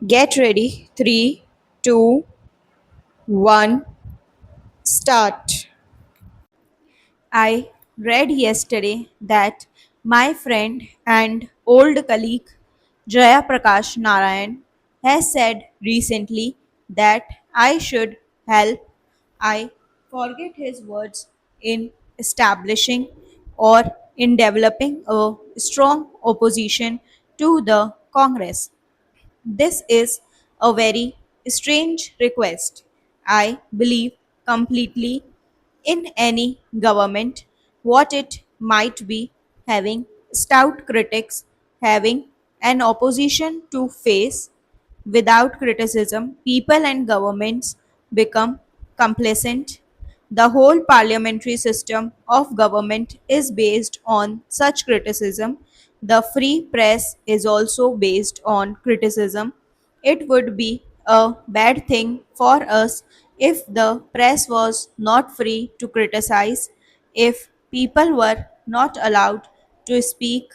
Get ready. Three, two, one, start. I read yesterday that my friend and old colleague Jaya Prakash Narayan has said recently that I should help. I forget his words in establishing or in developing a strong opposition to the Congress. This is a very strange request. I believe completely in any government what it might be having stout critics, having an opposition to face. Without criticism, people and governments become complacent. The whole parliamentary system of government is based on such criticism. The free press is also based on criticism. It would be a bad thing for us if the press was not free to criticize, if people were not allowed to speak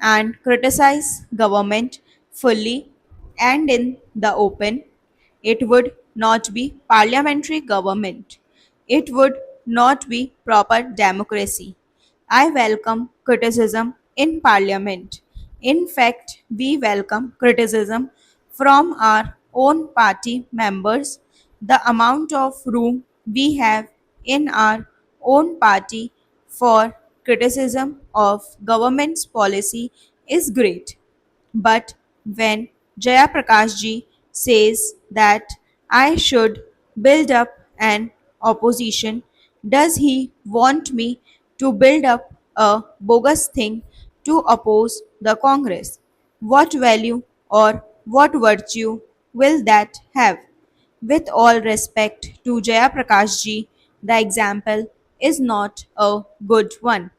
and criticize government fully and in the open. It would not be parliamentary government. It would not be proper democracy. I welcome criticism in parliament. In fact, we welcome criticism from our own party members. The amount of room we have in our own party for criticism of government's policy is great. But when Jayaprakash ji says that I should build up an opposition, does he want me to build up a bogus thing to oppose the Congress? What value or what virtue will that have? With all respect to Jayaprakash ji, the example is not a good one.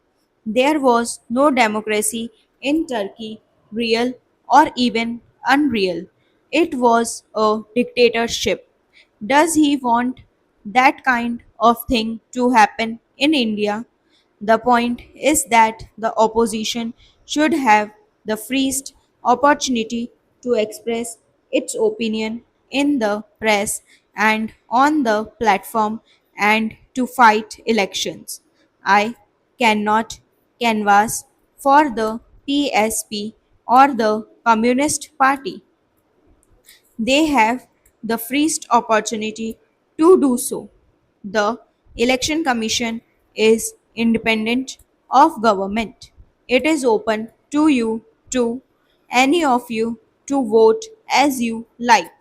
There was no democracy in Turkey, real or even unreal. It was a dictatorship. Does he want that kind of thing to happen in India? The point is that the opposition should have the freest opportunity to express its opinion in the press and on the platform and to fight elections. I cannot canvass for the PSP or the Communist Party. They have the freest opportunity to do so. The Election Commission is independent of government. It is open to you, to any of you, to vote as you like.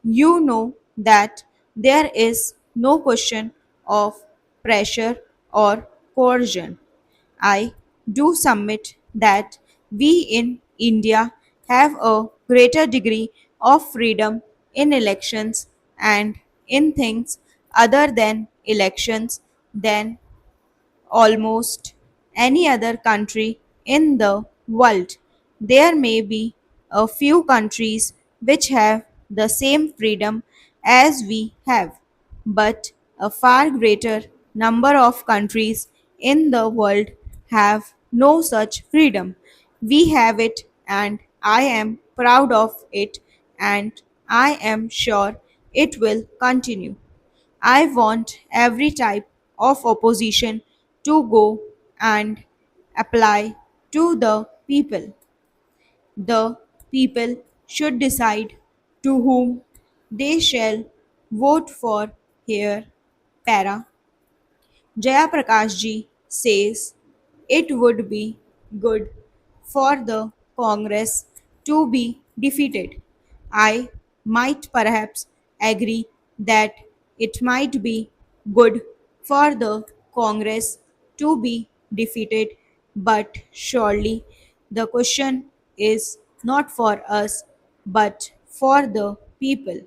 You know that there is no question of pressure or coercion. I do submit that we in India have a greater degree of freedom in elections and in things other than elections than almost any other country in the world. There may be a few countries which have the same freedom as we have, but a far greater number of countries in the world have no such freedom. We have it, and I am proud of it, and I am sure it will continue. I want every type of opposition to go and apply to the people. The people should decide to whom they shall vote for here. Para Jayaprakash ji says it would be good for the Congress to be defeated. I might perhaps agree that it might be good for the Congress to be defeated, but surely the question is not for us but for the people.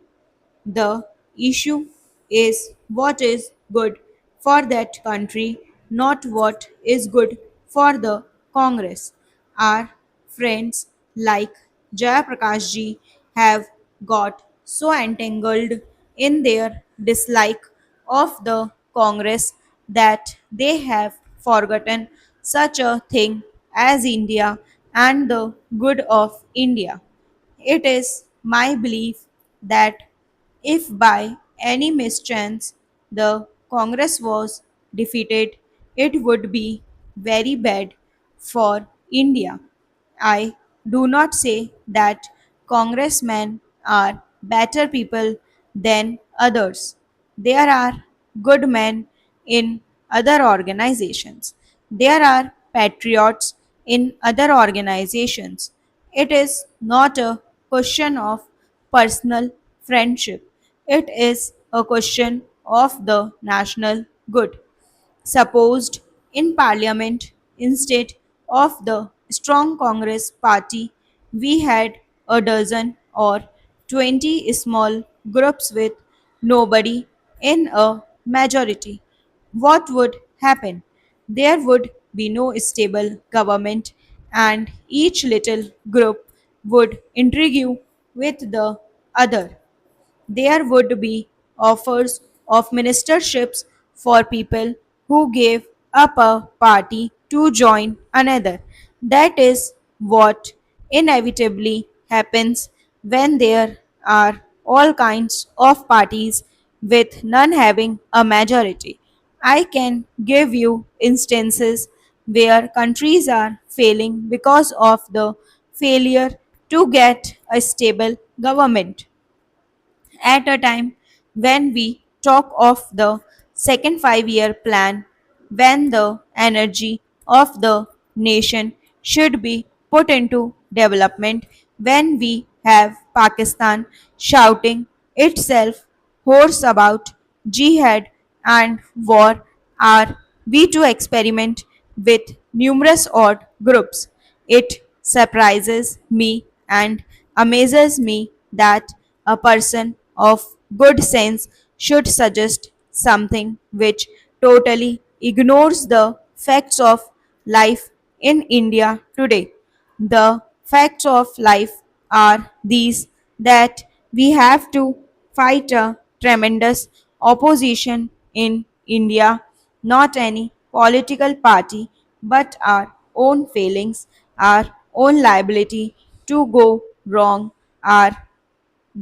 The issue is what is good for that country, not what is good for the Congress. Our friends like Jayaprakash ji have got so entangled in their dislike of the Congress that they have forgotten such a thing as India and the good of India. It is my belief that if by any mischance the Congress was defeated, it would be very bad for India. I do not say that congressmen are better people than others. There are good men in other organizations. There are patriots in other organizations. It is not a question of personal friendship. It is a question of the national good supposed in parliament instead of the strong Congress party, we had a dozen or 20 small groups with nobody in a majority. What would happen? There would be no stable government, and each little group would intrigue with the other. There would be offers of ministerships for people who gave up a party to join another. That is what inevitably happens when there are all kinds of parties with none having a majority. I can give you instances where countries are failing because of the failure to get a stable government at a time when we talk of the second 5 year plan, when the energy of the nation should be put into development, when we have Pakistan shouting itself hoarse about jihad and war, are we to experiment with numerous odd groups? It surprises me and amazes me that a person of good sense should suggest something which totally ignores the facts of life in India today. The facts of life are these that we have to fight a tremendous opposition in India, not any political party, but our own failings, our own liability to go wrong, our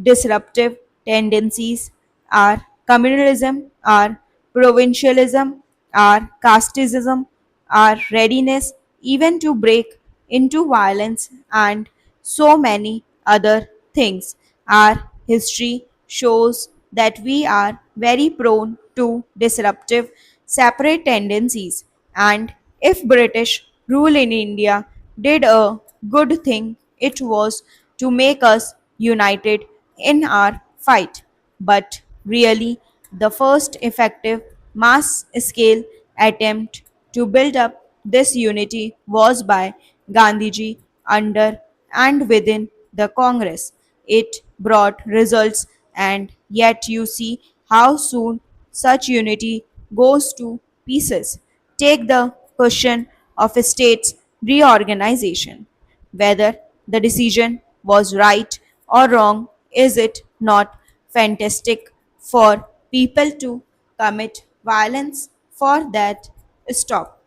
disruptive tendencies are communalism, are provincialism, are casteism, our readiness even to break into violence, and so many other things. Our history shows that we are very prone to disruptive, separate tendencies, and if British rule in India did a good thing, it was to make us united in our fight. But really, the first effective mass scale attempt to build up this unity was by Gandhiji under and within the Congress. It brought results, and yet you see how soon such unity goes to pieces. Take the question of a state's reorganization. Whether the decision was right or wrong, is it not fantastic for people to commit violence for that stop?